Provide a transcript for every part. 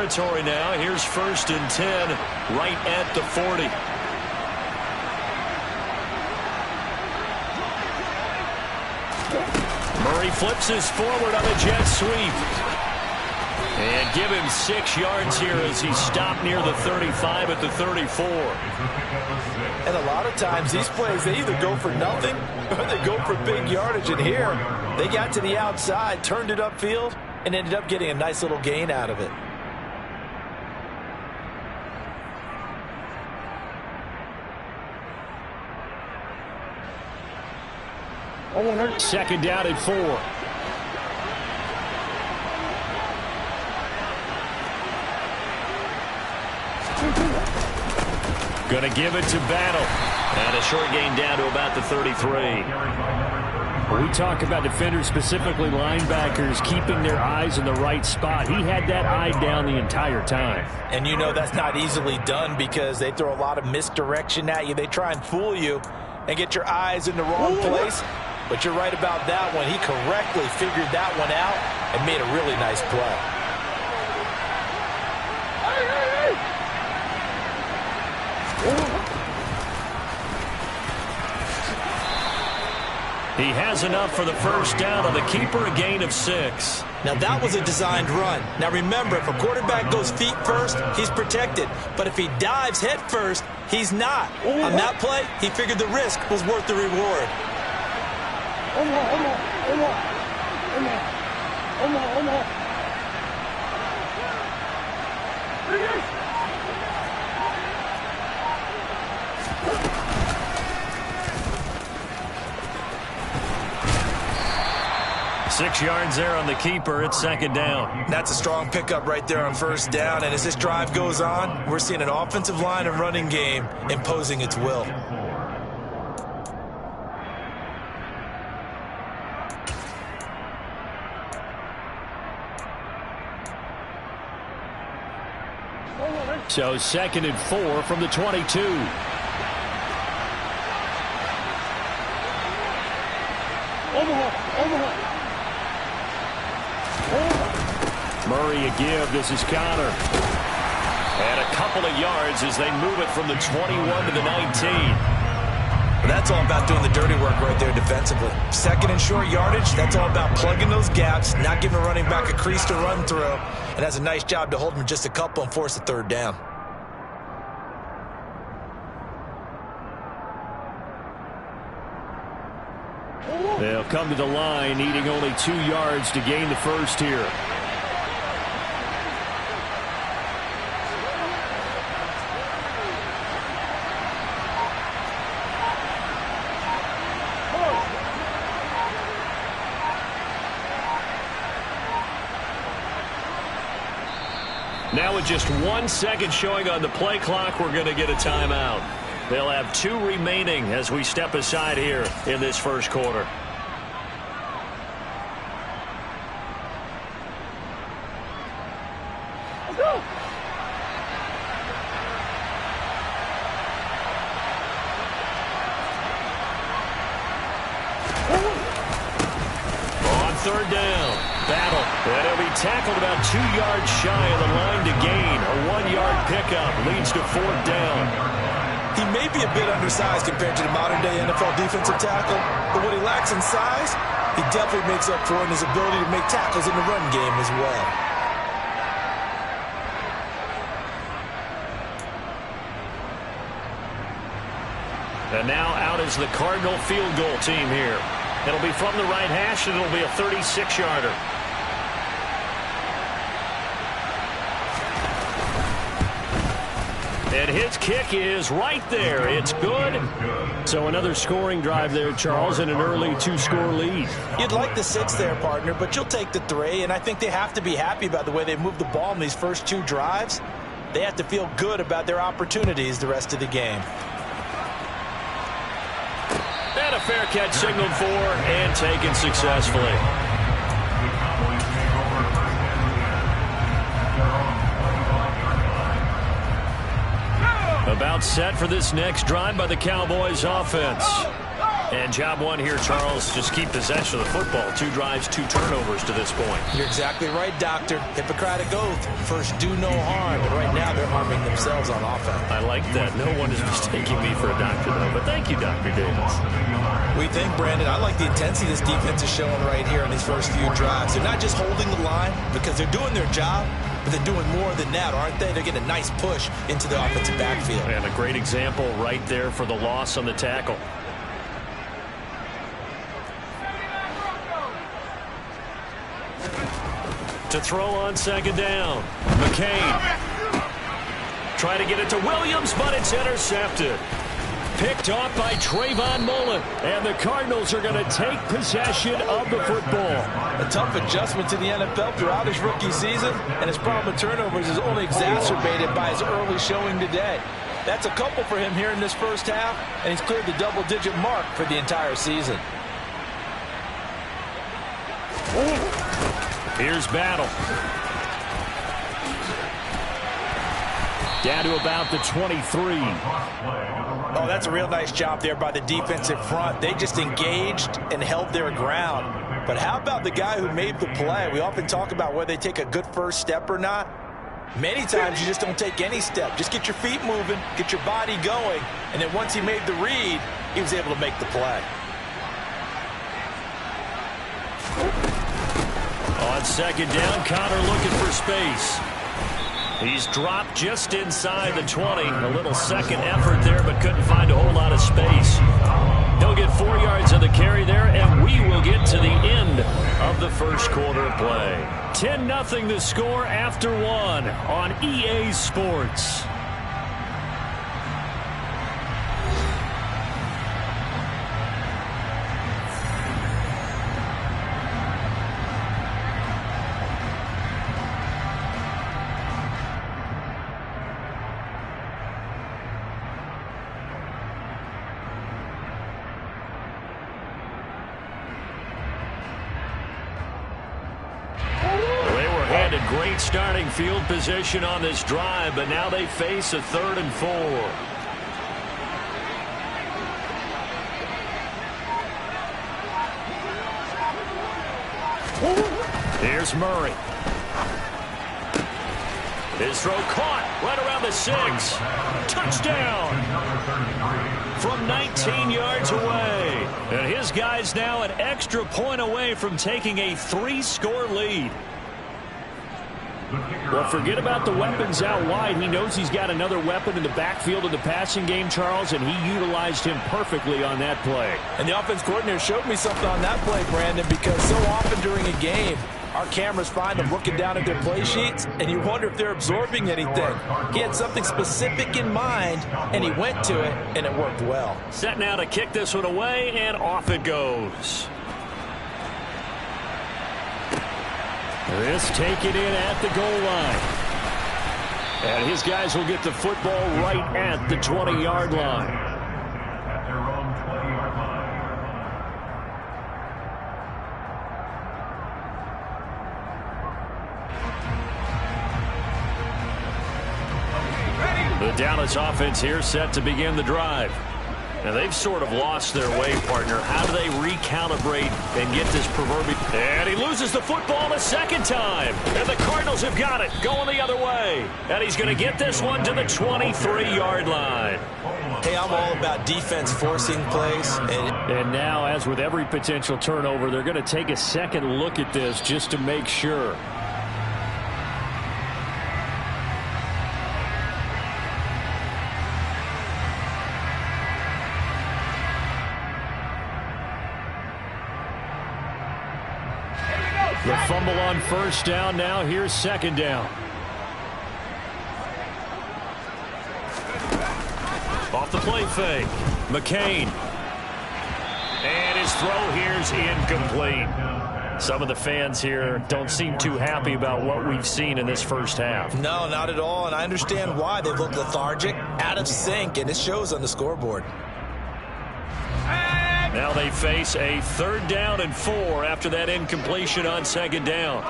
territory now. Here's 1st and 10 right at the 40. Murray flips his forward on a jet sweep. And give him 6 yards here as he stopped near the 35 at the 34. And a lot of times these plays, they either go for nothing or they go for big yardage. And here, they got to the outside, turned it upfield, and ended up getting a nice little gain out of it. Second down at 4. Going to give it to Battle. And a short gain down to about the 33. When we talk about defenders, specifically linebackers, keeping their eyes in the right spot. He had that eye down the entire time. And you know that's not easily done because they throw a lot of misdirection at you. They try and fool you and get your eyes in the wrong place. But you're right about that one. He correctly figured that one out and made a really nice play. He has enough for the first down on the keeper, a gain of 6. Now that was a designed run. Now remember, if a quarterback goes feet first, he's protected. But if he dives head first, he's not. On that play, he figured the risk was worth the reward. Six yards there on the keeper. It's second down. That's a strong pickup right there on first down. And as this drive goes on, we're seeing an offensive line and running game imposing its will. So second and 4 from the 22. Murray a give. This is Connor. And a couple of yards as they move it from the 21 to the 19. That's all about doing the dirty work right there defensively. Second and short yardage, that's all about plugging those gaps, not giving a running back a crease to run through, and has a nice job to hold him just a couple and force a third down. They'll come to the line, needing only 2 yards to gain the first here. Now with just 1 second showing on the play clock, we're going to get a timeout. They'll have 2 remaining as we step aside here in this first quarter. On third down, Battle. And he'll be tackled about 2 yards shy of the line to gain. A 1-yard pickup leads to fourth down. He may be a bit undersized compared to the modern-day NFL defensive tackle, but what he lacks in size, he definitely makes up for in his ability to make tackles in the run game as well. And now out is the Cardinal field goal team here. It'll be from the right hash, and it'll be a 36-yarder. And his kick is right there. It's good. So another scoring drive there, Charles, and an early 2-score lead. You'd like the 6 there, partner, but you'll take the 3, and I think they have to be happy about the way they moved the ball in these first 2 drives. They have to feel good about their opportunities the rest of the game. And a fair catch signaled for and taken successfully. About set for this next drive by the Cowboys offense. And job one here, Charles, just keep possession of the football. 2 drives, 2 turnovers to this point. You're exactly right, Doctor. Hippocratic oath. First, do no harm. But right now, they're harming themselves on offense. I like that. No one is mistaking me for a doctor, though. But thank you, Dr. Davis. We think, Brandon, I like the intensity this defense is showing right here in these first few drives. They're not just holding the line because they're doing their job, but they're doing more than that, aren't they? They're getting a nice push into the offensive backfield. And a great example right there for the loss on the tackle. To throw on second down. McCain. Try to get it to Williams, but it's intercepted. Picked off by Trayvon Mullen. And the Cardinals are going to take possession of the football. A tough adjustment to the NFL throughout his rookie season, and his problem with turnovers is only exacerbated by his early showing today. That's a couple for him here in this first half, and he's cleared the double-digit mark for the entire season. Here's Battle. Down to about the 23. Oh, that's a real nice job there by the defensive front. They just engaged and held their ground. But how about the guy who made the play? We often talk about whether they take a good first step or not. Many times you just don't take any step. Just get your feet moving, get your body going, and then once he made the read, he was able to make the play. On second down, Connor looking for space. He's dropped just inside the 20. A little second effort there, but couldn't find a whole lot of space. He'll get 4 yards of the carry there, and we will get to the end of the first quarter of play. 10-0 the score after 1 on EA Sports. Great starting field position on this drive, but now they face a 3rd and 4. Here's Murray. His throw caught right around the 6. Touchdown from 19 yards away. And his guy's now an extra point away from taking a 3-score lead. Well, forget about the weapons out wide. He knows he's got another weapon in the backfield of the passing game, Charles, and he utilized him perfectly on that play. And the offense coordinator showed me something on that play, Brandon, because so often during a game, our cameras find them looking down at their play sheets, and you wonder if they're absorbing anything. He had something specific in mind, and he went to it, and it worked well. Set now to kick this one away, and off it goes. This taken in at the goal line. And his guys will get the football right at the 20-yard line. At their own 20-yard line. The Dallas offense here set to begin the drive. Now, they've sort of lost their way, partner. How do they recalibrate and get this proverbial? And he loses the football a second time. And the Cardinals have got it, going the other way. And he's going to get this one to the 23-yard line. Hey, I'm all about defense forcing plays. And now, as with every potential turnover, they're going to take a second look at this just to make sure. The fumble on first down. Now here's second down. Off the play fake. McCain. And his throw here's incomplete. Some of the fans here don't seem too happy about what we've seen in this first half. No, not at all, and I understand why. They look lethargic, out of sync, and it shows on the scoreboard. Now they face a 3rd down and 4 after that incompletion on second down.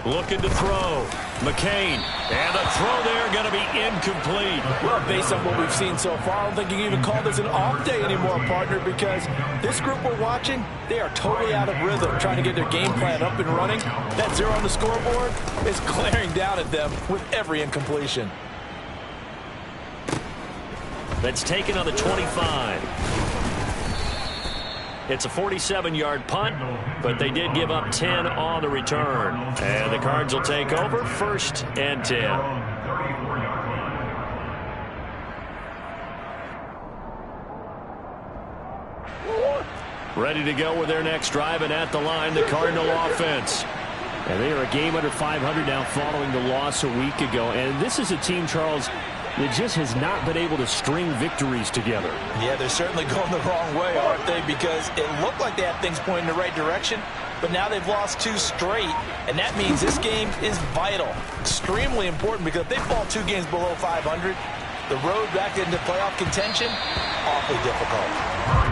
Looking to throw. McCain. And a throw there going to be incomplete. Well, based on what we've seen so far, I don't think you can even call this an off day anymore, partner, because this group we're watching, they are totally out of rhythm, trying to get their game plan up and running. That 0 on the scoreboard is glaring down at them with every incompletion. That's taken on the 25. It's a 47-yard punt, but they did give up 10 on the return. And the Cards will take over 1st and 10. Ready to go with their next drive, and at the line, the Cardinal offense. And they are a game under 500 now following the loss a week ago. And this is a team, Charles, that just has not been able to string victories together. Yeah, they're certainly going the wrong way, aren't they? Because it looked like they had things pointing in the right direction, but now they've lost 2 straight, and that means this game is vital, extremely important, because if they fall 2 games below 500, the road back into playoff contention, awfully difficult.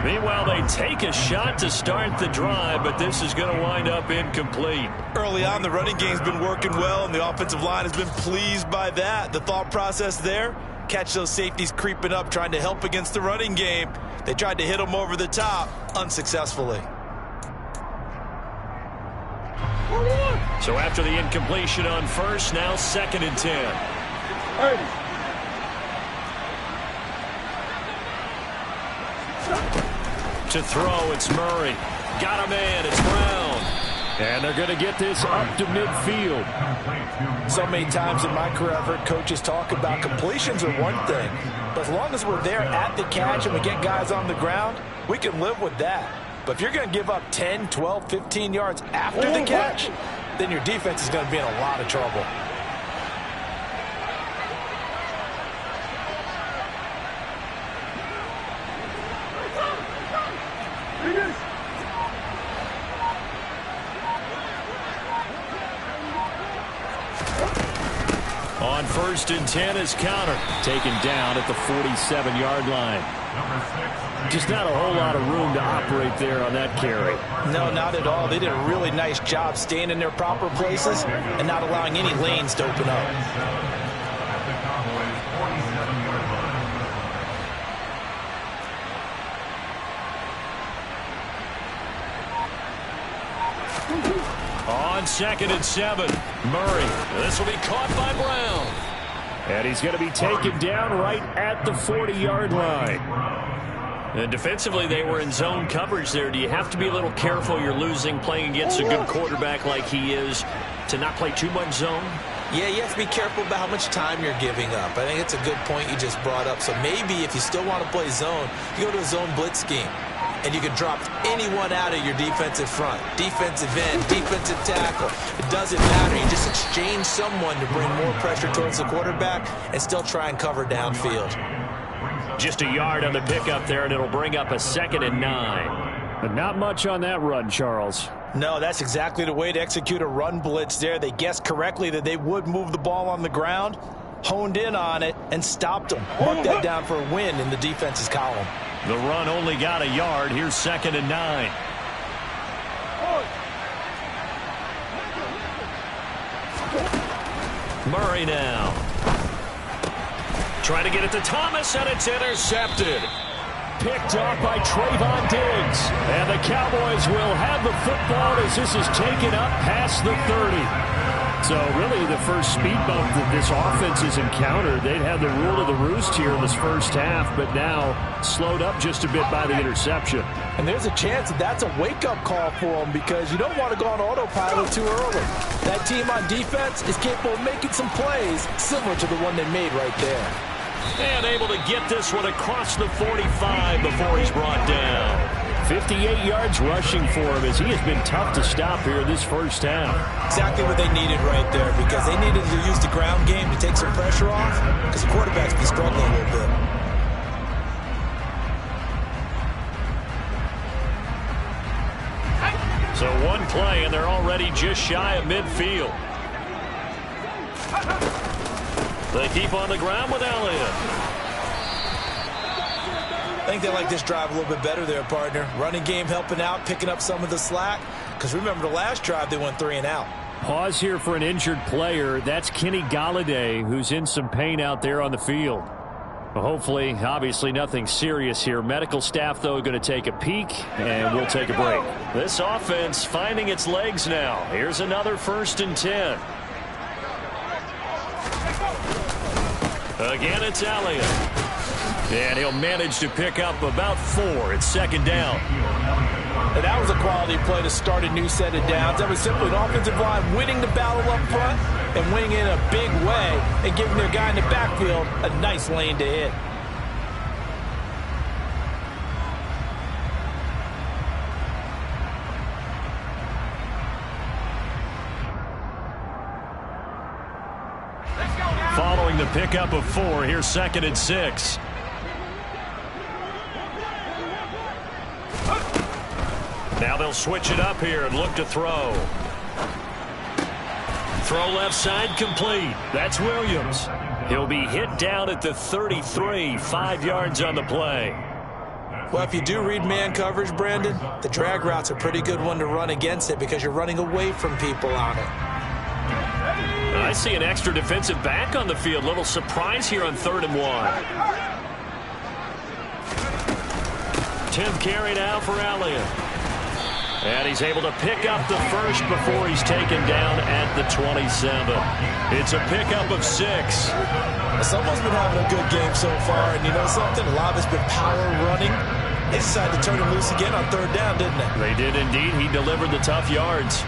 Meanwhile, they take a shot to start the drive, but this is going to wind up incomplete. Early on, the running game's been working well, and the offensive line has been pleased by that. The thought process there, catch those safeties creeping up, trying to help against the running game. They tried to hit them over the top, unsuccessfully. So after the incompletion on first, now 2nd and 10. To throw, it's Murray. Got a man, it's Brown. And they're going to get this up to midfield. So many times in my career, I've heard coaches talk about completions are one thing, but as long as we're there at the catch and we get guys on the ground, we can live with that. But if you're going to give up 10, 12, 15 yards after the catch, then your defense is going to be in a lot of trouble. On 1st and 10 is counter. Taken down at the 47-yard line. Just not a whole lot of room to operate there on that carry. No, not at all. They did a really nice job staying in their proper places and not allowing any lanes to open up. On 2nd and 7, Murray. This will be caught by Brown. And he's going to be taken down right at the 40-yard line. And defensively, they were in zone coverage there. Do you have to be a little careful? You're losing playing against a good quarterback like he is to not play too much zone? Yeah, you have to be careful about how much time you're giving up. I think it's a good point you just brought up. So maybe if you still want to play zone, you go to a zone blitz scheme. And you can drop anyone out of your defensive front. Defensive end, defensive tackle. It doesn't matter. You just exchange someone to bring more pressure towards the quarterback and still try and cover downfield. Just a yard on the pickup there, and it'll bring up a 2nd and 9. But not much on that run, Charles. No, that's exactly the way to execute a run blitz there. They guessed correctly that they would move the ball on the ground, honed in on it, and stopped them. Marked that down for a win in the defense's column. The run only got a yard. Here's 2nd and 9. Murray now. Trying to get it to Thomas, and it's intercepted. Picked off by Trayvon Diggs. And the Cowboys will have the football as this is taken up past the 30. So really the first speed bump that this offense has encountered. They'd had the rule of the roost here in this first half, but now slowed up just a bit by the interception. And there's a chance that that's a wake-up call for them because you don't want to go on autopilot too early. That team on defense is capable of making some plays similar to the one they made right there. And able to get this one across the 45 before he's brought down. 58 yards rushing for him as he has been tough to stop here in this first half. Exactly what they needed right there because they needed to use the ground game to take some pressure off because the quarterback's been struggling a little bit. So one play and they're already just shy of midfield. They keep on the ground with Elliott. I think they like this drive a little bit better there, partner. Running game helping out, picking up some of the slack. Because remember the last drive, they went 3 and out. Pause here for an injured player. That's Kenny Golladay, who's in some pain out there on the field. Well, hopefully, obviously nothing serious here. Medical staff, though, going to take a peek, and we'll take a break. This offense finding its legs now. Here's another 1st and 10. Again, it's Elliott. And he'll manage to pick up about 4. It's 2nd down. And that was a quality play to start a new set of downs. That was simply an offensive line winning the battle up front and winning in a big way and giving their guy in the backfield a nice lane to hit. Following the pickup of 4, here's 2nd and 6. Now they'll switch it up here and look to throw. Throw left side complete. That's Williams. He'll be hit down at the 33, 5 yards on the play. Well, if you do read man coverage, Brandon, the drag route's a pretty good one to run against it because you're running away from people on it. I see an extra defensive back on the field. Little surprise here on 3rd and 1. 10th carry now for Elliott. And he's able to pick up the 1st before he's taken down at the 27. It's a pickup of 6. Someone's been having a good game so far, and you know something? A lot of it's been power running. They decided to turn him loose again on 3rd down, didn't they? They did indeed. He delivered the tough yards.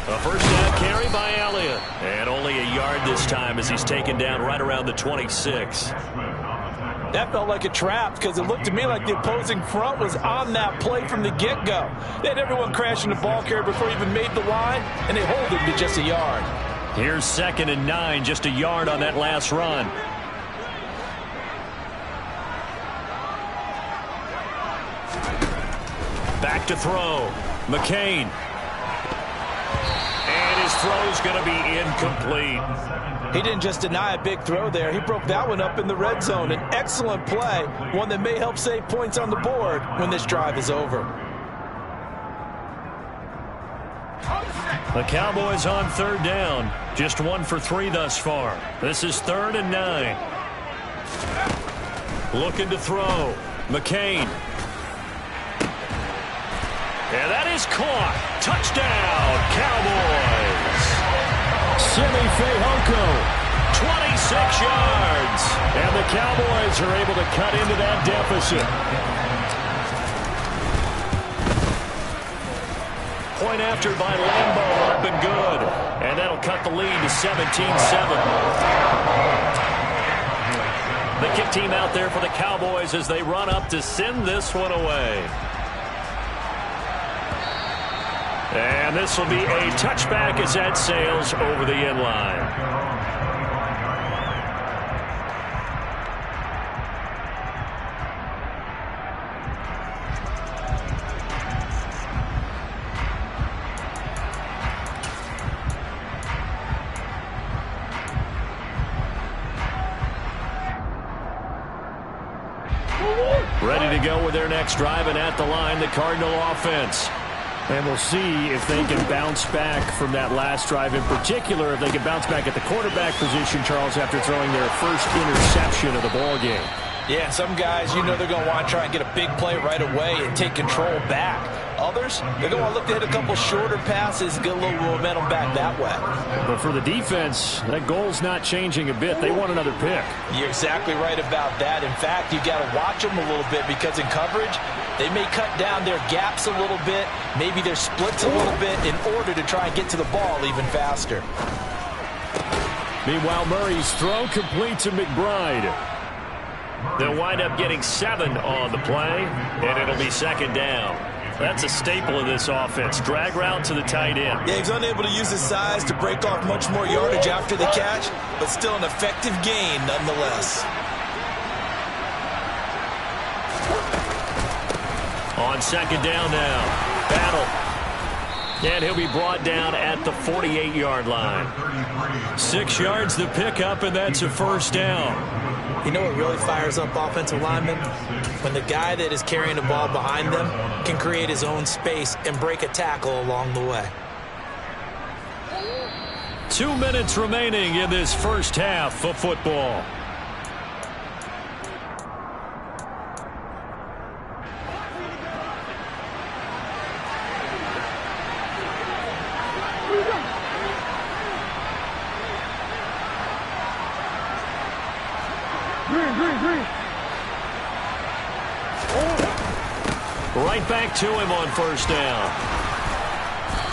A 1st down carry by Elliott. And only a yard this time as he's taken down right around the 26. That felt like a trap because it looked to me like the opposing front was on that play from the get-go. They had everyone crashing the ball carrier before he even made the line, and they hold him to just a yard. Here's 2nd and 9, just a yard on that last run. Back to throw. McCain. His throw's going to be incomplete. He didn't just deny a big throw there. He broke that one up in the red zone. An excellent play, one that may help save points on the board when this drive is over. The Cowboys on 3rd down. Just 1 for 3 thus far. This is 3rd and 9. Looking to throw. McCain. And that is caught. Touchdown, Cowboys. Simi Fehoko, 26 yards. and the Cowboys are able to cut into that deficit. Point after by Lambo, up and good. And that'll cut the lead to 17-7. The kick team out there for the Cowboys as they run up to send this one away. And this will be a touchback as that sails over the end line. Ready to go with their next drive, and at the line, the Cardinal offense. And we'll see if they can bounce back from that last drive, in particular if they can bounce back at the quarterback position, Charles, after throwing their first interception of the ball game. Yeah, some guys, you know they're going to want to try and get a big play right away and take control back. Others, they're going to look to hit a couple shorter passes, get a little momentum back that way. But for the defense, that goal's not changing a bit. They want another pick. You're exactly right about that. In fact, you've got to watch them a little bit because in coverage, they may cut down their gaps a little bit, maybe their splits a little bit in order to try and get to the ball even faster. Meanwhile, Murray's throw complete to McBride. They'll wind up getting 7 on the play, and it'll be second down. That's a staple of this offense. Drag route to the tight end. Yeah, he's unable to use his size to break off much more yardage after the catch, but still an effective gain nonetheless. On second down now. Battle. And he'll be brought down at the 48-yard line. 6 yards the pickup, and that's a first down. You know what really fires up offensive linemen? When the guy that is carrying the ball behind them can create his own space and break a tackle along the way. 2 minutes remaining in this first half of football. Right back to him on first down.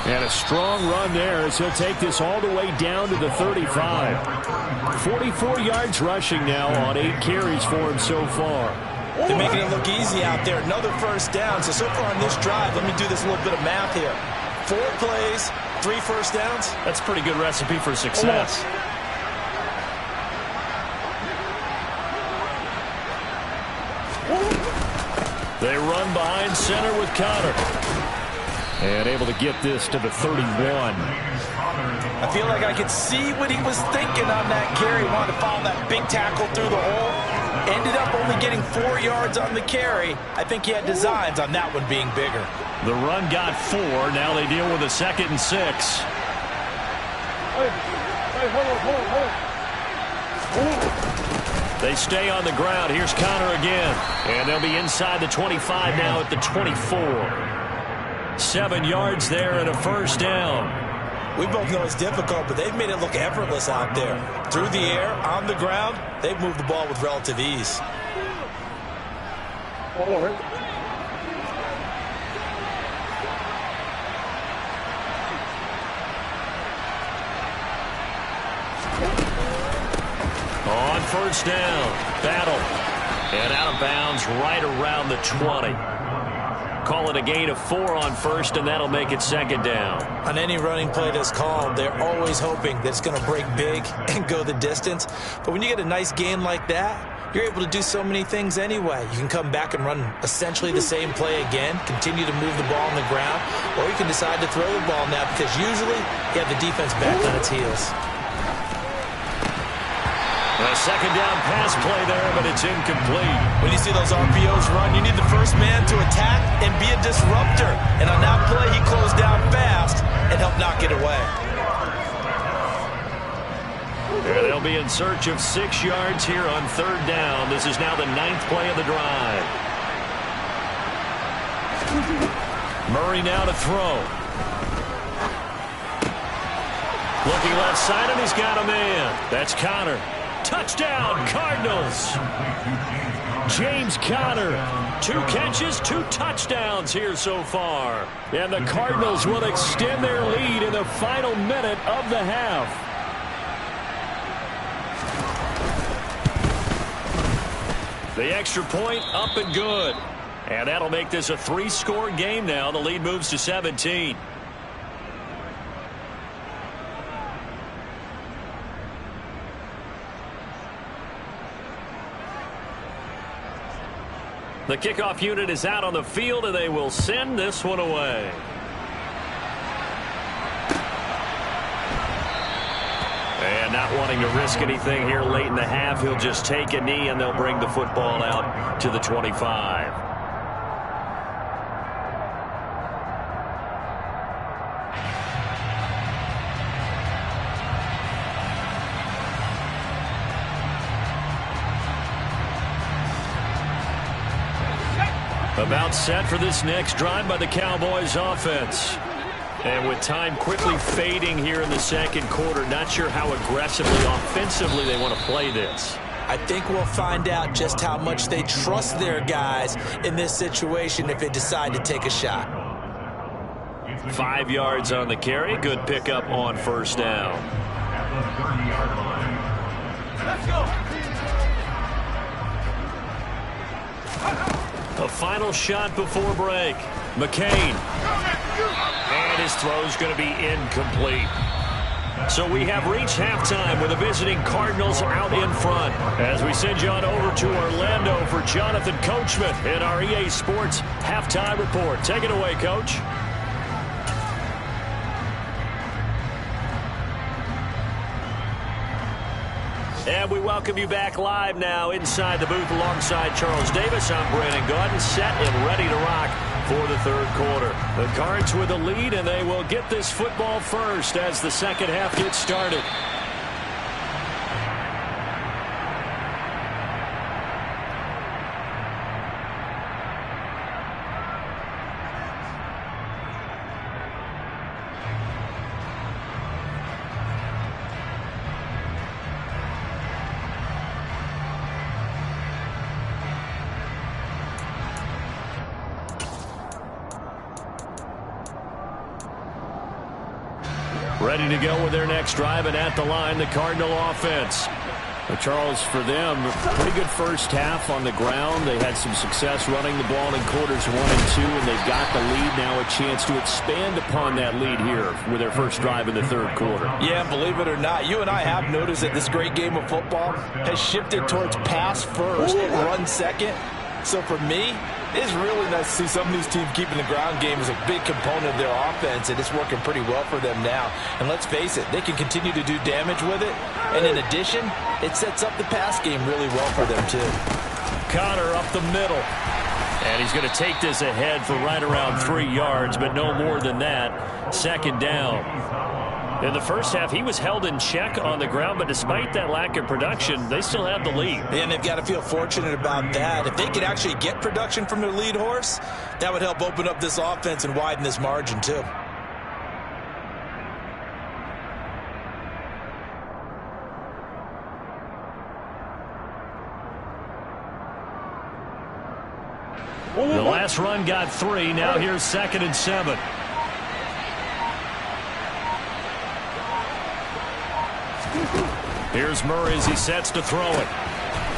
And a strong run there as he'll take this all the way down to the 35. 44 yards rushing now on 8 carries for him so far. They're making it look easy out there. Another first down. So far on this drive, let me do this little bit of math here. 4 plays, 3 first downs. That's a pretty good recipe for success. They run behind center with Conner. And able to get this to the 31. I feel like I could see what he was thinking on that carry. Wanted to follow that big tackle through the hole. Ended up only getting 4 yards on the carry. I think he had designs on that one being bigger. The run got 4. Now they deal with a 2nd and 6. They stay on the ground. Here's Conner again. And they'll be inside the 25 now at the 24. 7 yards there and a first down. We both know it's difficult, but they've made it look effortless out there. Through the air, on the ground, they've moved the ball with relative ease. On first down, Battle. And out of bounds right around the 20. Call it a gain of 4 on first, and that'll make it 2nd down. On any running play that's called, they're always hoping that it's going to break big and go the distance. But when you get a nice gain like that, you're able to do so many things anyway. You can come back and run essentially the same play again, continue to move the ball on the ground, or you can decide to throw the ball now because usually you have the defense back on its heels. A 2nd down pass play there, but it's incomplete. When you see those RPOs run, you need the first man to attack and be a disruptor. And on that play, he closed down fast and helped knock it away. And they'll be in search of 6 yards here on 3rd down. This is now the 9th play of the drive. Murray now to throw. Looking left side, and he's got a man. That's Conner. Touchdown, Cardinals. James Conner, 2 catches, 2 touchdowns here so far. And the Cardinals will extend their lead in the final minute of the half. The extra point up and good. And that'll make this a 3-score game now. The lead moves to 17. The kickoff unit is out on the field, and they will send this one away. And not wanting to risk anything here late in the half, he'll just take a knee, and they'll bring the football out to the 25. About set for this next drive by the Cowboys offense. And with time quickly fading here in the 2nd quarter, not sure how aggressively, offensively they want to play this. I think we'll find out just how much they trust their guys in this situation if they decide to take a shot. 5 yards on the carry. Good pickup on first down. Let's go. A final shot before break. McCain. And his throw's going to be incomplete. So we have reached halftime with the visiting Cardinals out in front. As we send you on over to Orlando for Jonathan Coachman in our EA Sports Halftime Report. Take it away, Coach. And we welcome you back live now inside the booth alongside Charles Davis. I'm Brandon Gaudin, set and ready to rock for the third quarter. The Cards with a lead, and they will get this football first as the second half gets started. Ready to go with their next drive, and at the line, the Cardinal offense. But Charles, for them, pretty good first half on the ground. They had some success running the ball in quarters 1 and 2, and they've got the lead now, a chance to expand upon that lead here with their first drive in the third quarter. Yeah, believe it or not, you and I have noticed that this great game of football has shifted towards pass first, run second. So for me, it's really nice to see some of these teams keeping the ground game as a big component of their offense, and it's working pretty well for them now. And let's face it, they can continue to do damage with it. And in addition, it sets up the pass game really well for them, too. Conner up the middle. And he's going to take this ahead for right around 3 yards, but no more than that. Second down. In the first half, he was held in check on the ground, but despite that lack of production, they still have the lead. And they've got to feel fortunate about that. If they could actually get production from their lead horse, that would help open up this offense and widen this margin, too. The last run got 3. Now here's 2nd and 7. Here's Murray as he sets to throw it.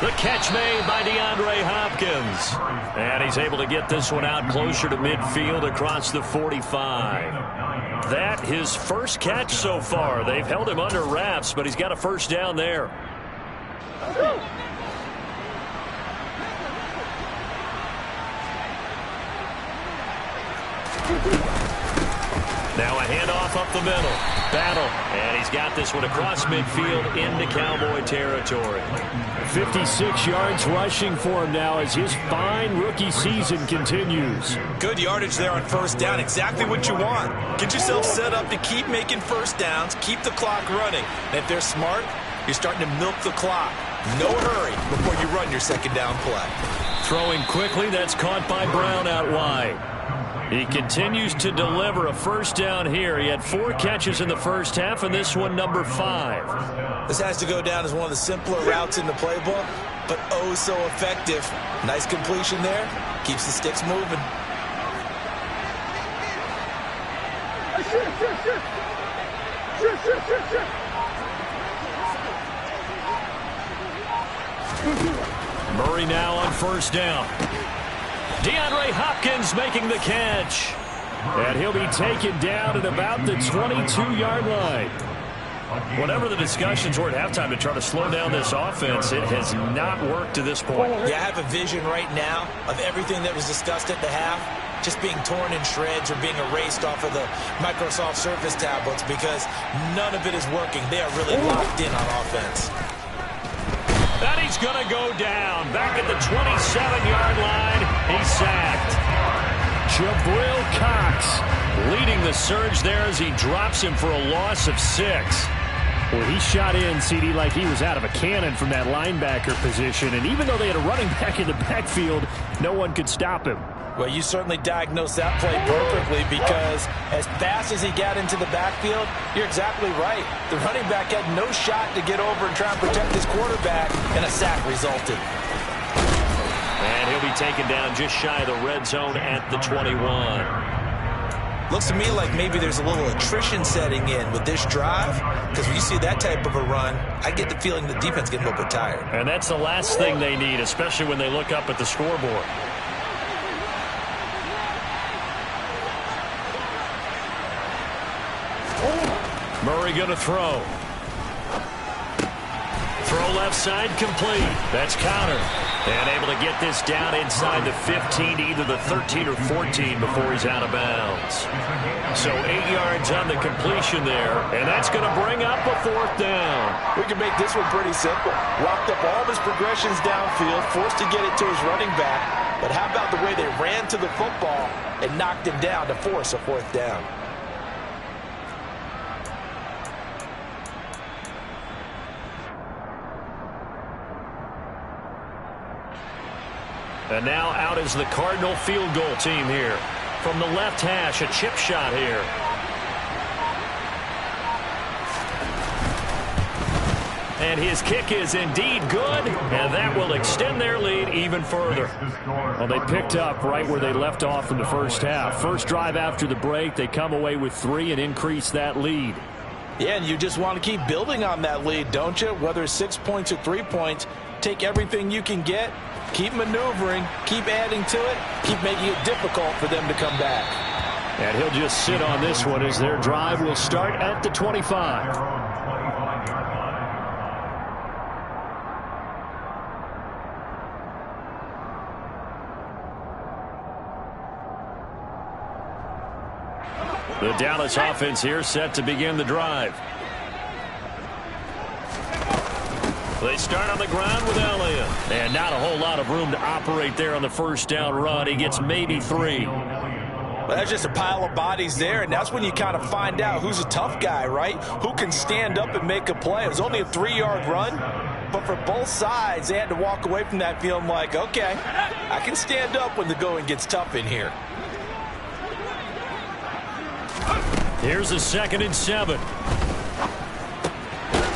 The catch made by DeAndre Hopkins. And he's able to get this one out closer to midfield across the 45. That his first catch so far. They've held him under wraps, but he's got a first down there. Now a handoff up the middle. Battle. And he's got this one across midfield into Cowboy territory. 56 yards rushing for him now as his fine rookie season continues. Good yardage there on first down. Exactly what you want. Get yourself set up to keep making first downs, keep the clock running. And if they're smart, you're starting to milk the clock. No hurry before you run your second down play. Throwing quickly, that's caught by Brown out wide. He continues to deliver a first down here. He had 4 catches in the first half, and this one number 5. This has to go down as one of the simpler routes in the playbook, but oh so effective. Nice completion there. Keeps the sticks moving. Murray now on first down. DeAndre Hopkins making the catch. And he'll be taken down at about the 22-yard line. Whatever the discussions were at halftime to try to slow down this offense, it has not worked to this point. Yeah, I have a vision right now of everything that was discussed at the half just being torn in shreds or being erased off of the Microsoft Surface tablets because none of it is working. They are really locked in on offense. And he's going to go down. Back at the 27-yard line, he's sacked. Jabril Cox leading the surge there as he drops him for a loss of 6. Well, he shot in, CD, like he was out of a cannon from that linebacker position. And even though they had a running back in the backfield, no one could stop him. Well, you certainly diagnosed that play perfectly because as fast as he got into the backfield, you're exactly right. The running back had no shot to get over and try and protect his quarterback, and a sack resulted. And he'll be taken down just shy of the red zone at the 21. Looks to me like maybe there's a little attrition setting in with this drive because when you see that type of a run, I get the feeling the defense getting a little bit tired. And that's the last thing they need, especially when they look up at the scoreboard. Murray going to throw. Throw left side complete. That's Conner. And able to get this down inside the 15 to either the 13 or 14 before he's out of bounds. So 8 yards on the completion there, and that's going to bring up a 4th down. We can make this one pretty simple. Locked up all of his progressions downfield, forced to get it to his running back. But how about the way they ran to the football and knocked him down to force a 4th down? And now out is the Cardinal field goal team here. From the left hash, a chip shot here. And his kick is indeed good, and that will extend their lead even further. Well, they picked up right where they left off in the first half. First drive after the break, they come away with 3 and increase that lead. Yeah, and you just want to keep building on that lead, don't you? Whether it's 6 points or 3 points, take everything you can get. Keep maneuvering, keep adding to it, keep making it difficult for them to come back. And he'll just sit on this one as their drive will start at the 25. The Dallas offense here set to begin the drive. They start on the ground with Elliott. And not a whole lot of room to operate there on the first down run. He gets maybe 3. Well, that's just a pile of bodies there, and that's when you kind of find out who's a tough guy, right? Who can stand up and make a play. It was only a 3-yard run, but for both sides, they had to walk away from that feeling like, okay, I can stand up when the going gets tough in here. Here's a 2nd and 7.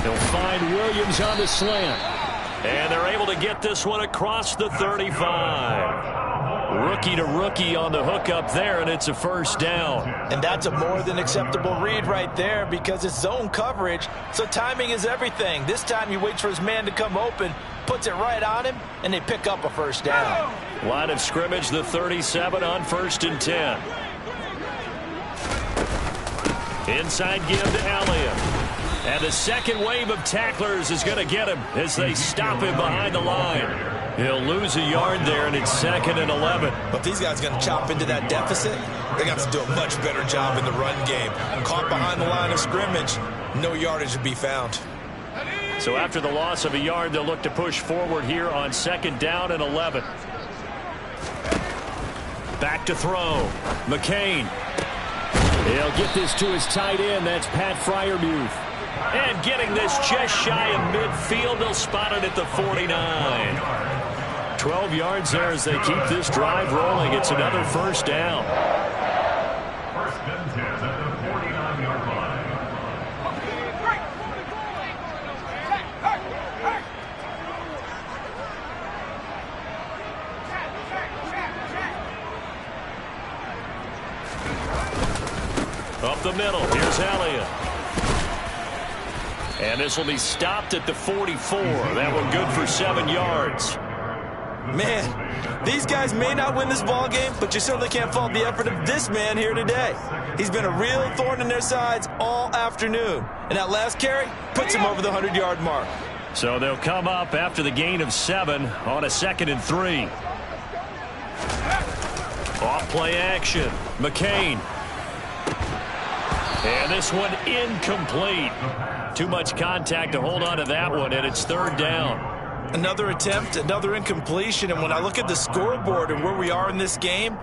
They'll find Williams on the slant. And they're able to get this one across the 35. Rookie to rookie on the hookup there, and it's a 1st down. And that's a more than acceptable read right there because it's zone coverage, so timing is everything. This time he waits for his man to come open, puts it right on him, and they pick up a 1st down. Line of scrimmage, the 37 on 1st and 10. Inside give to Elliott. And the second wave of tacklers is going to get him as they stop him behind the line. He'll lose a yard there, and it's 2nd and 11. But these guys are going to chop into that deficit. They got to do a much better job in the run game. Caught behind the line of scrimmage, no yardage to be found. So after the loss of a yard, they'll look to push forward here on 2nd down and 11. Back to throw. McCain. He'll get this to his tight end. That's Pat Freiermuth. And getting this just shy of midfield. They'll spot it at the 49. 12 yards there as they keep this drive rolling. It's another 1st down. 1st and 10 at the 49-yard line. Up the middle, here's Elliott. And this will be stopped at the 44. That one good for 7 yards. Man, these guys may not win this ball game, but you certainly can't fault the effort of this man here today. He's been a real thorn in their sides all afternoon. And that last carry puts him over the 100-yard mark. So they'll come up after the gain of 7 on a 2nd and 3. Off play action. McCain. And this one incomplete. Too much contact to hold on to that one, and it's 3rd down. Another attempt, another incompletion, and when I look at the scoreboard and where we are in this game,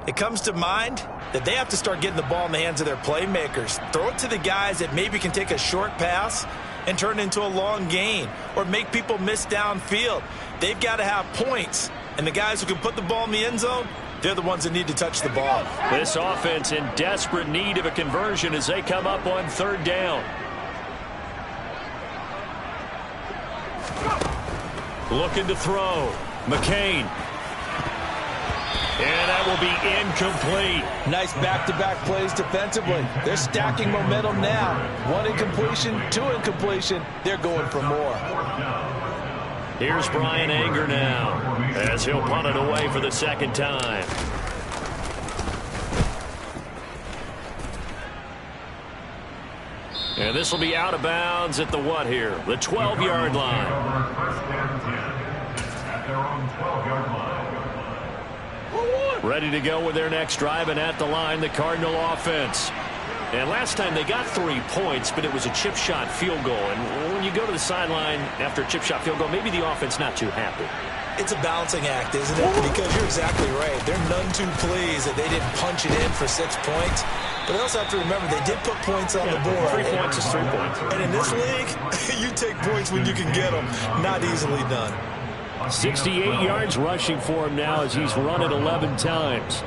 it comes to mind that they have to start getting the ball in the hands of their playmakers. Throw it to the guys that maybe can take a short pass and turn it into a long gain or make people miss downfield. They've got to have points, and the guys who can put the ball in the end zone, they're the ones that need to touch the ball. This offense in desperate need of a conversion as they come up on 3rd down. Looking to throw. McCain. And that will be incomplete. Nice back-to-back plays defensively. They're stacking momentum now. 1 incompletion, 2 incompletion. They're going for more. Here's Brian Anger now as he'll punt it away for the 2nd time. And this will be out of bounds at the what here? The 12-yard line. at their own 12-yard line. Ready to go with their next drive, and at the line, the Cardinal offense. And last time they got 3 points, but it was a chip shot field goal. And when you go to the sideline after a chip shot field goal, maybe the offense not too happy. It's a balancing act, isn't it? Because you're exactly right. They're none too pleased that they didn't punch it in for 6 points. But they also have to remember they did put points on the board. 3 points is 3 points. And in this league, you take points when you can get them. Not easily done. 68 yards rushing for him now as he's run it 11 times.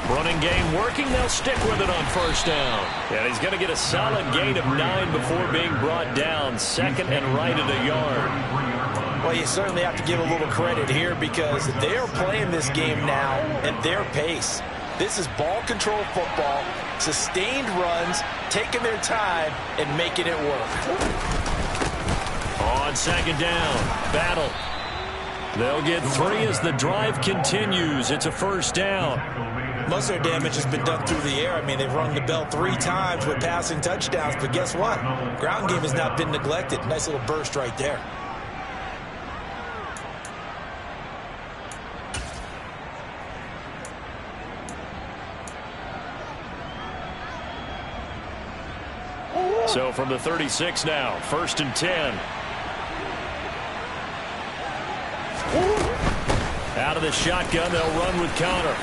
Running game working. They'll stick with it on first down. And he's going to get a solid gain of 9 before being brought down. Second and right at a yard. Well, you certainly have to give a little credit here because they are playing this game now at their pace. This is ball control football, sustained runs, taking their time and making it work. On second down, Battle. They'll get 3 as the drive continues. It's a first down. Most of their damage has been done through the air. I mean, they've rung the bell 3 times with passing touchdowns, but guess what? Ground game has not been neglected. Nice little burst right there. So from the 36 now, first and 10. Out of the shotgun, they'll run with Conner.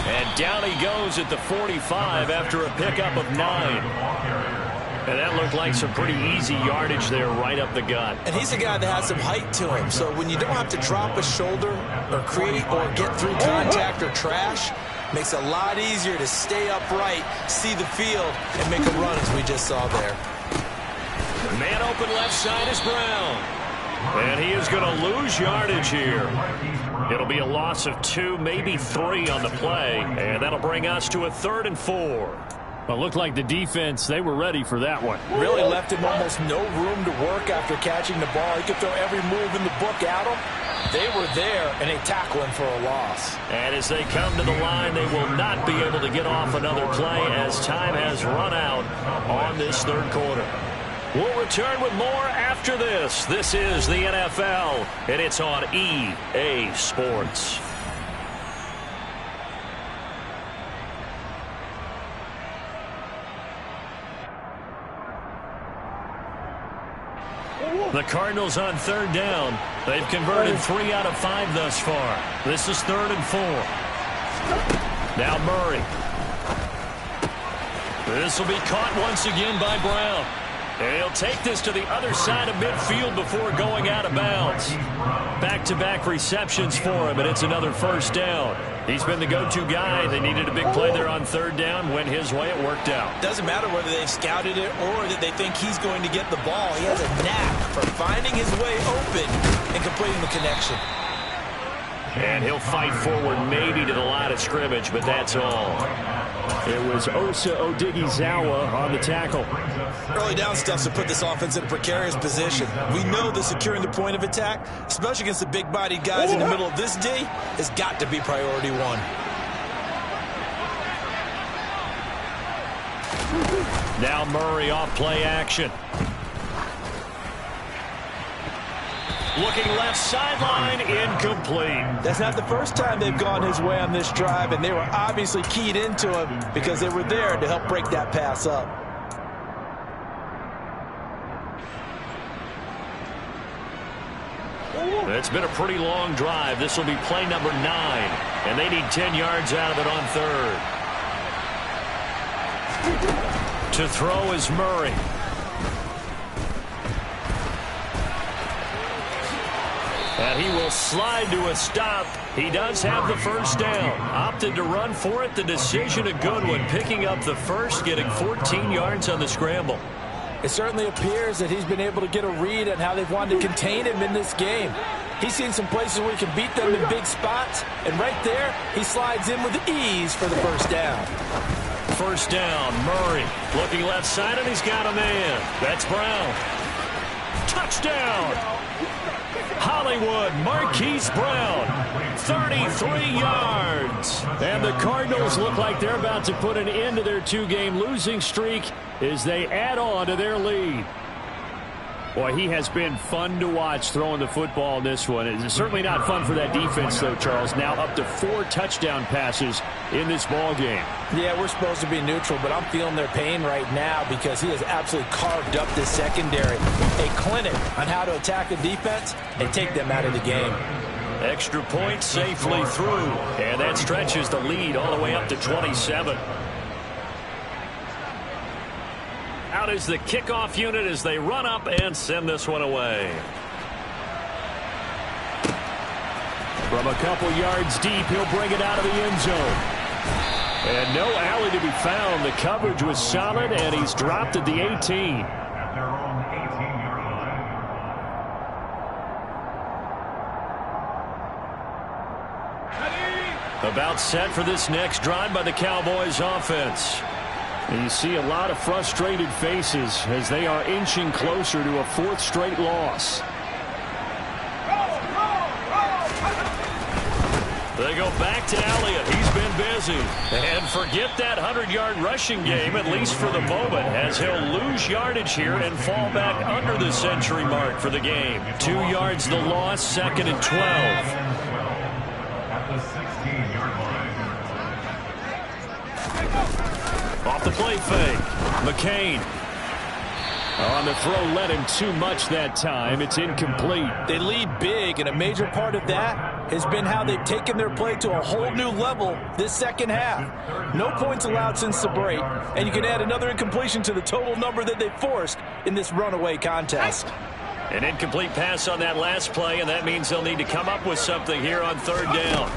And down he goes at the 45 after a pickup of 9. And that looked like some pretty easy yardage there right up the gut. And he's a guy that has some height to him. So when you don't have to drop a shoulder or create or get through contact or trash, makes it a lot easier to stay upright, see the field, and make a run as we just saw there. Man open left side is Brown. And he is going to lose yardage here. It'll be a loss of 2, maybe 3 on the play. And that'll bring us to a 3rd and 4. Well, it looked like the defense, they were ready for that one. Really left him almost no room to work after catching the ball. He could throw every move in the book at him. They were there, and they tackle him for a loss. And as they come to the line, they will not be able to get off another play as time has run out on this 3rd quarter. We'll return with more after this. This is the NFL, and it's on EA Sports. The Cardinals on 3rd down. They've converted 3 out of 5 thus far. This is 3rd and 4. Now Murray. This will be caught once again by Brown. And he'll take this to the other side of midfield before going out of bounds. Back-to-back receptions for him, and it's another first down. He's been the go-to guy. They needed a big play there on 3rd down. Went his way. It worked out. Doesn't matter whether they've scouted it or that they think he's going to get the ball. He has a knack for finding his way open and completing the connection. And he'll fight forward maybe to the line of scrimmage, but that's all. It was Osa Odighizuwa on the tackle. Early down stuff to put this offense in a precarious position. We know that securing the point of attack, especially against the big-bodied guys in the middle of this D, has got to be priority 1. Now Murray off play action. Looking left sideline, incomplete. That's not the first time they've gone his way on this drive, and they were obviously keyed into him because they were there to help break that pass up. It's been a pretty long drive. This will be play number 9, and they need 10 yards out of it on 3rd. To throw is Murray. And he will slide to a stop. He does have the first down. Opted to run for it. The decision a good one. Picking up the first, getting 14 yards on the scramble. It certainly appears that he's been able to get a read on how they've wanted to contain him in this game. He's seen some places where he can beat them in big spots. And right there, he slides in with ease for the first down. First down, Murray. Looking left side, and he's got a man. That's Brown. Touchdown! Hollywood, Marquise Brown. 33 yards. And the Cardinals look like they're about to put an end to their two-game losing streak as they add on to their lead. Boy, he has been fun to watch throwing the football in this one. It's certainly not fun for that defense, though, Charles. Now up to 4 touchdown passes in this ball game. Yeah, we're supposed to be neutral, but I'm feeling their pain right now because he has absolutely carved up this secondary. A clinic on how to attack the defense and take them out of the game. Extra point safely through. And that stretches the lead all the way up to 27. Out is the kickoff unit as they run up and send this one away. From a couple yards deep, he'll bring it out of the end zone. And no alley to be found. The coverage was solid, and he's dropped at the 18. At their own 18-yard line. About set for this next drive by the Cowboys offense. And you see a lot of frustrated faces as they are inching closer to a 4th straight loss. They go back to Elliott. He's been busy. And forget that 100-yard rushing game, at least for the moment, as he'll lose yardage here and fall back under the century mark for the game. 2 yards the loss, 2nd and 12. At the 16-yard line. Off the play fake. McCain. On the throw, led him too much that time. It's incomplete. They lead big, and a major part of that has been how they've taken their play to a whole new level this second half. No points allowed since the break, and you can add another incompletion to the total number that they forced in this runaway contest. An incomplete pass on that last play, and that means they'll need to come up with something here on 3rd down.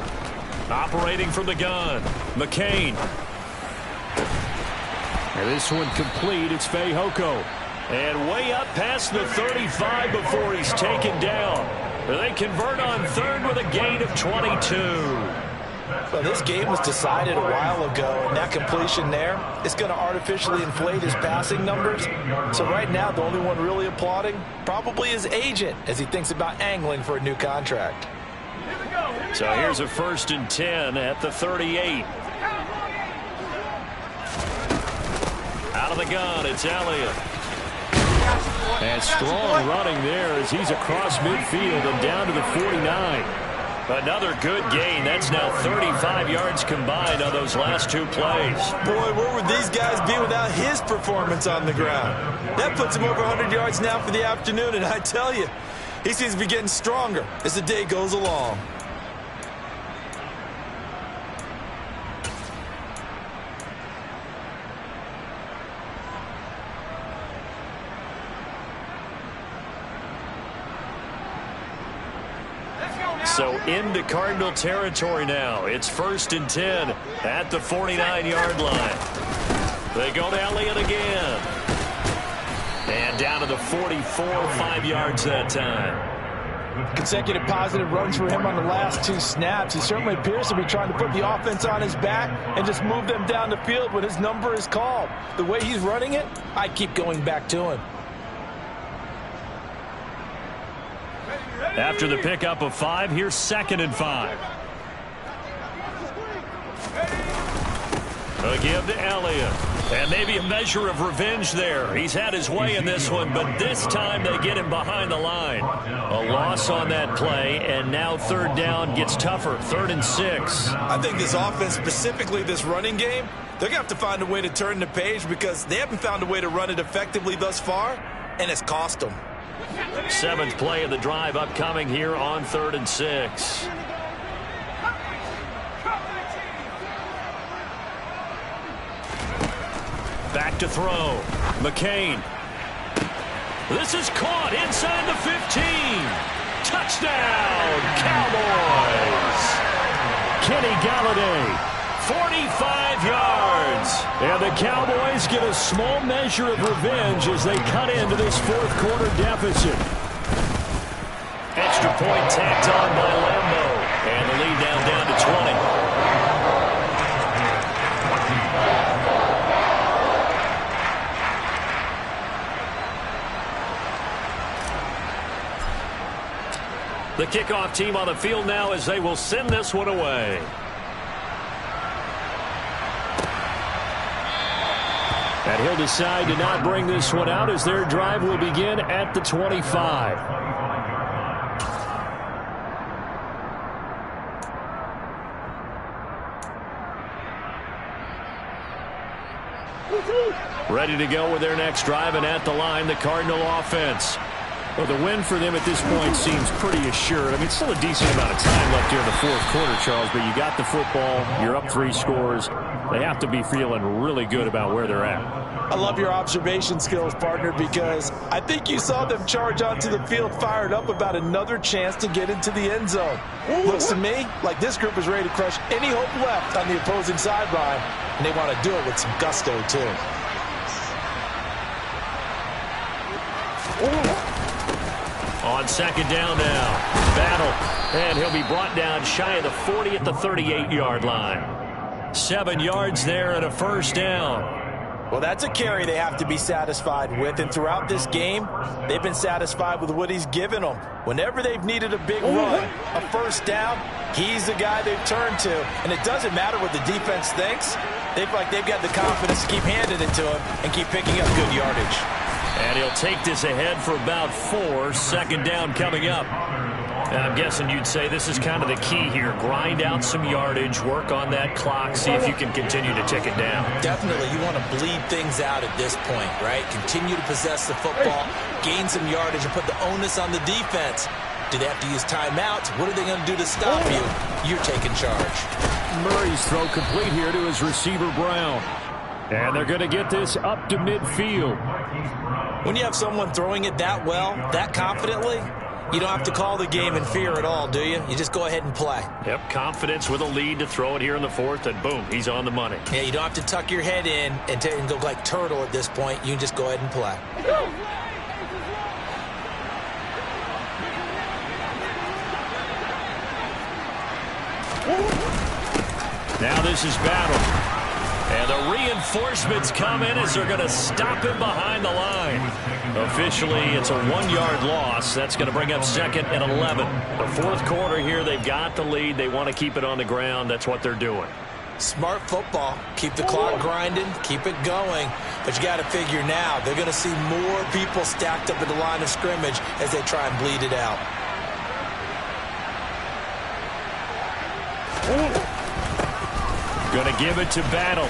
Operating from the gun, McCain. And this one complete. It's Fehoko. And way up past the 35 before he's taken down. They convert on 3rd with a gain of 22. Well, this game was decided a while ago, and that completion there is going to artificially inflate his passing numbers. So right now, the only one really applauding probably his agent as he thinks about angling for a new contract. So here's a 1st and 10 at the 38. Out of the gun, it's Elliott. And strong running there as he's across midfield and down to the 49. Another good gain. That's now 35 yards combined on those last 2 plays. Boy, where would these guys be without his performance on the ground? That puts him over 100 yards now for the afternoon, and I tell you, he seems to be getting stronger as the day goes along. So into Cardinal territory now. It's 1st and 10 at the 49-yard line. They go to Elliott again. And down to the 44, 5 yards that time. Consecutive positive runs for him on the last 2 snaps. He certainly appears to be trying to put the offense on his back and just move them down the field when his number is called. The way he's running it, I'd keep going back to him. After the pickup of 5, here's 2nd and 5. A give to Elliott. And maybe a measure of revenge there. He's had his way in this one, but this time they get him behind the line. A loss on that play, and now 3rd down gets tougher. 3rd and 6. I think this offense, specifically this running game, they're going to have to find a way to turn the page because they haven't found a way to run it effectively thus far, and it's cost them. 7th play of the drive upcoming here on 3rd and 6. Back to throw. McCain. This is caught inside the 15. Touchdown, Cowboys. Kenny Golladay. 45 yards. And the Cowboys get a small measure of revenge as they cut into this 4th quarter deficit. Extra point tacked on by Lambo. And the lead now down to 20. The kickoff team on the field now as they will send this one away. And he'll decide to not bring this one out as their drive will begin at the 25. Ready to go with their next drive, and at the line, the Cardinal offense. Well, the win for them at this point seems pretty assured. I mean, it's still a decent amount of time left here in the fourth quarter, Charles, but you got the football, you're up 3 scores. They have to be feeling really good about where they're at. I love your observation skills, partner, because I think you saw them charge onto the field fired up about another chance to get into the end zone. Looks to me like this group is ready to crush any hope left on the opposing sideline, and they want to do it with some gusto, too. On second down now, Battle, and he'll be brought down shy of the 40 at the 38-yard line. 7 yards there and a first down. Well, that's a carry they have to be satisfied with, and throughout this game, they've been satisfied with what he's given them. Whenever they've needed a big run, a first down, he's the guy they've turned to, and it doesn't matter what the defense thinks. They've got the confidence to keep handing it to him and keep picking up good yardage. And he'll take this ahead for about 4. Second down coming up. And I'm guessing you'd say this is kind of the key here. Grind out some yardage, work on that clock, see if you can continue to tick it down. Definitely. You want to bleed things out at this point, right? Continue to possess the football, gain some yardage, and put the onus on the defense. Do they have to use timeouts? What are they going to do to stop you? You're taking charge. Murray's throw complete here to his receiver, Brown. And they're going to get this up to midfield. When you have someone throwing it that well, that confidently, you don't have to call the game in fear at all, do you? You just go ahead and play. Yep, confidence with a lead to throw it here in the fourth, and boom, he's on the money. Yeah, you don't have to tuck your head in and go like turtle at this point. You can just go ahead and play. Now this is Battle. And the reinforcements come in as they're going to stop him behind the line. Officially, it's a 1-yard loss. That's going to bring up second and 11. The fourth quarter here, they've got the lead. They want to keep it on the ground. That's what they're doing. Smart football. Keep the clock grinding. Keep it going. But you got to figure now, they're going to see more people stacked up at the line of scrimmage as they try and bleed it out. Going to give it to Battle.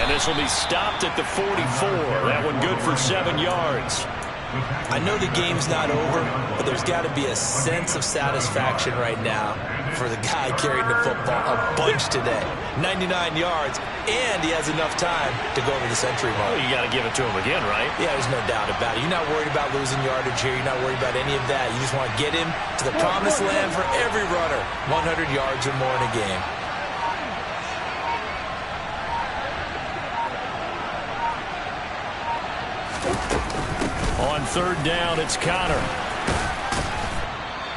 And this will be stopped at the 44. That one good for 7 yards. I know the game's not over, but there's got to be a sense of satisfaction right now for the guy carrying the football a bunch today. 99 yards, and he has enough time to go over the century mark. Well, you got to give it to him again, right? Yeah, there's no doubt about it. You're not worried about losing yardage here. You're not worried about any of that. You just want to get him to the promised land for every runner. 100 yards or more in a game. On third down, it's Connor.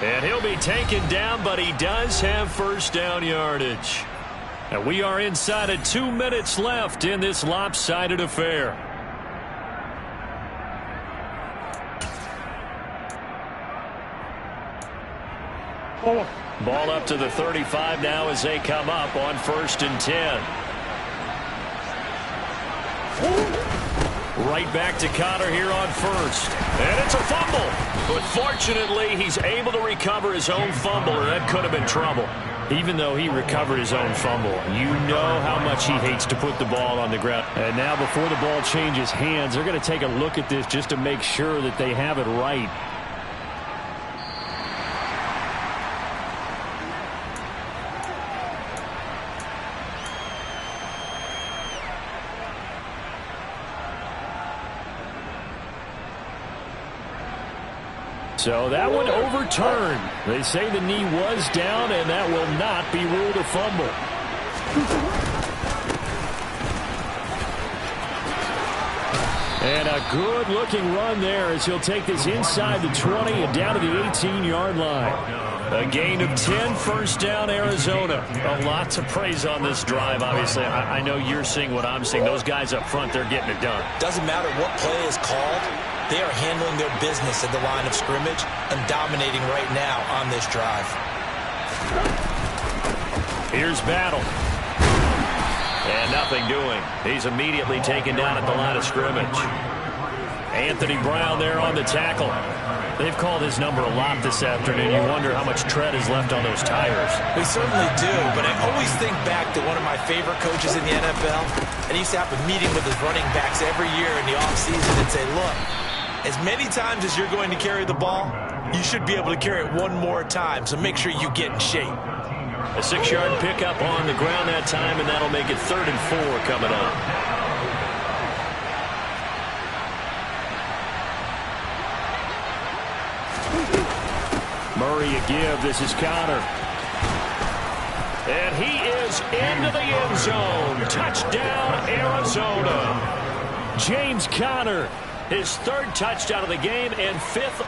And he'll be taken down, but he does have first down yardage. And we are inside of 2 minutes left in this lopsided affair. Ball up to the 35 now as they come up on 1st and 10. Right back to Connor here on first. And it's a fumble. But fortunately, he's able to recover his own fumble, or that could have been trouble. Even though he recovered his own fumble, you know how much he hates to put the ball on the ground. And now before the ball changes hands, they're going to take a look at this just to make sure that they have it right. So that one overturned. They say the knee was down, and that will not be ruled a fumble. And a good-looking run there as he'll take this inside the 20 and down to the 18-yard line. A gain of 10, first down, Arizona. A lot to praise on this drive, obviously. I know you're seeing what I'm seeing. Those guys up front, they're getting it done. Doesn't matter what play is called. They are handling their business at the line of scrimmage and dominating right now on this drive. Here's Battle. And nothing doing. He's immediately taken down at the line of scrimmage. Anthony Brown there on the tackle. They've called his number a lot this afternoon. You wonder how much tread is left on those tires. We certainly do, but I always think back to one of my favorite coaches in the NFL. And he used to have a meeting with his running backs every year in the offseason and say, look, as many times as you're going to carry the ball, you should be able to carry it one more time, so make sure you get in shape. A 6-yard pickup on the ground that time, and that'll make it 3rd and 4 coming up. Murray a give. This is Conner. And he is into the end zone. Touchdown, Arizona. James Conner. His 3rd touchdown of the game and 5th.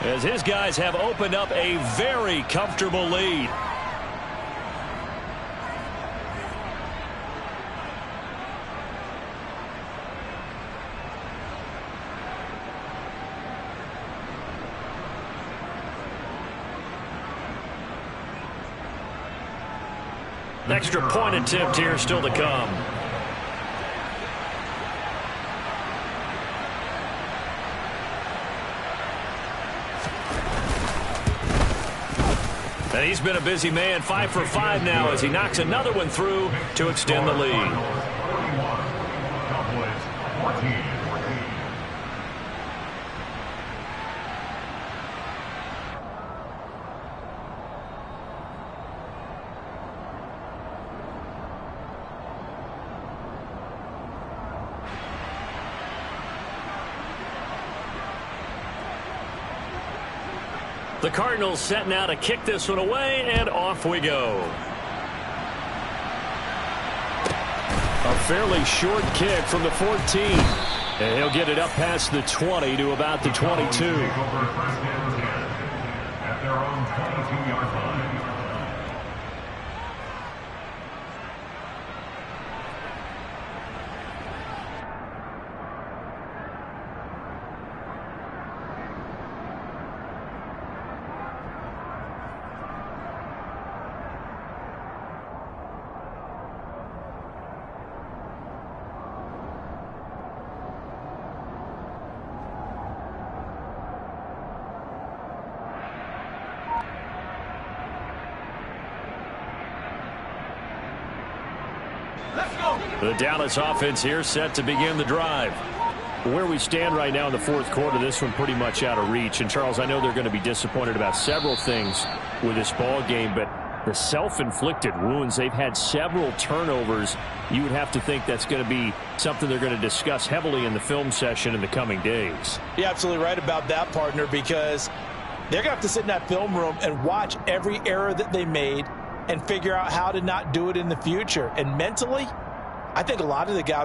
As his guys have opened up a very comfortable lead. An extra point attempt here still to come. And he's been a busy man, 5 for 5 now as he knocks another one through to extend the lead. The Cardinals setting out to kick this one away, and off we go. A fairly short kick from the 14. And he'll get it up past the 20 to about the 22. At their own 22-yard line. The Dallas offense here set to begin the drive. Where we stand right now in the 4th quarter, this one pretty much out of reach. And, Charles, I know they're going to be disappointed about several things with this ball game, but the self-inflicted wounds, they've had several turnovers. You would have to think that's going to be something they're going to discuss heavily in the film session in the coming days. You're absolutely right about that, partner, because they're going to have to sit in that film room and watch every error that they made and figure out how to not do it in the future. And mentally, I think a lot of the guys